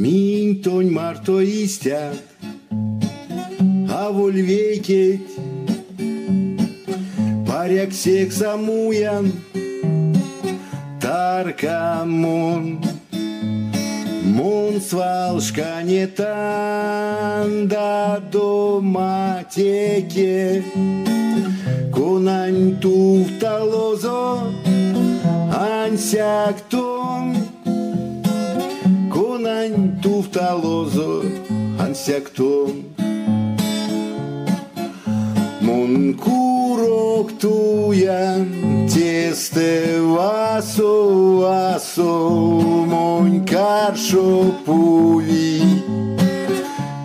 Mintoņ marto izķert, avuļ veiket, parek siek samujan, tarka mun svalškanie tanda doma teke, kunaň tuftalozo, ansjakton, kunaň tuftalozo, ansjakton. Mun kurok tujan, teste vaso, mun karšo puvi,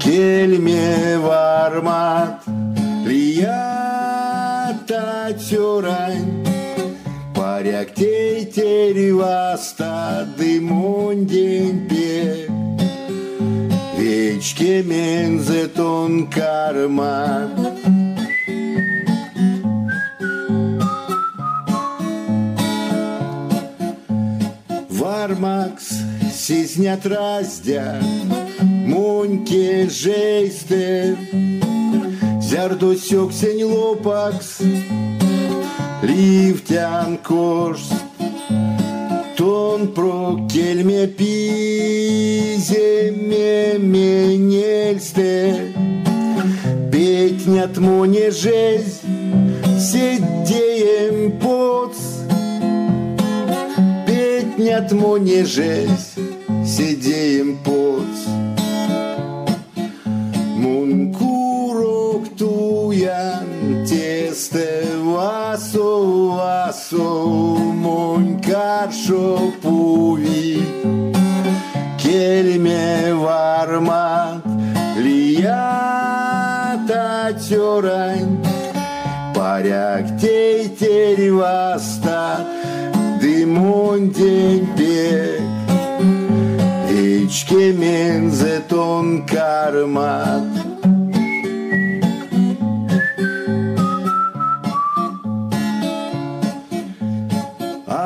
kelme varmat, liata tjoraň, parek teiteri vasta, dymon denpek, večke menzeton karmat. Varmaks siznят razdя, munke žeiste, zardosiok seň lopaks, livtjan koš, ton pro kelme pize me menelste, petnят моне žez, sedеем poc, petnят моне žez, sedеем poc. Mun kurok tujan, teste vaso, mun karšo puvi, kelme varmat, liata tjoraň, parek teiteri vasta, dymon denpek, večke menzeton karmat.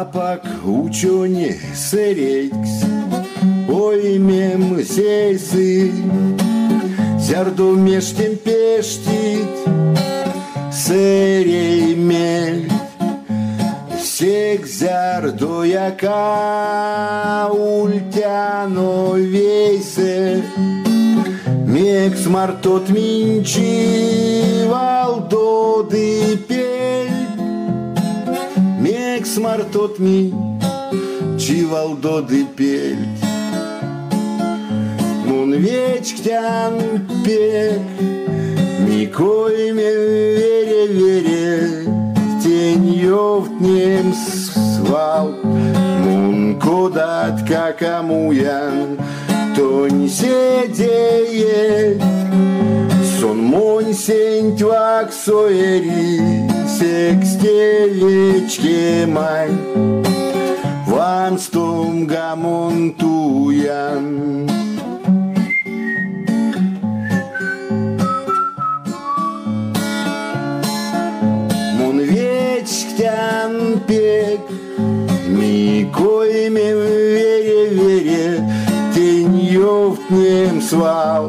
Apak učoni sereiks, oimem seisi, zerdu meštim peštit, sereimel. Sek zerdu jaka ultjano veise, meks martot minči valdodi pel, meks martot minči valdodi pel. Mun večktjan pek, mikojme vere, tеньёвтнем свал, mun kodat kakamujan, тонь седеет, сон монь сень твак соери, секстевечке мань, ванстом гамон туян. Večktjan pek, mikojme vere, tеньёвтнем свал,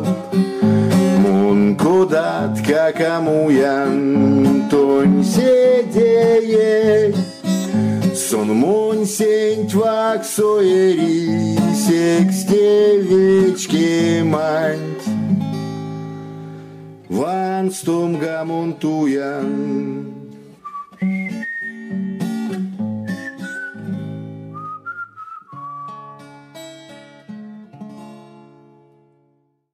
mun kodat kakamujan, тонь седеет, сон монь сень твак соери, секстевечке мань, ванстом гамон туян.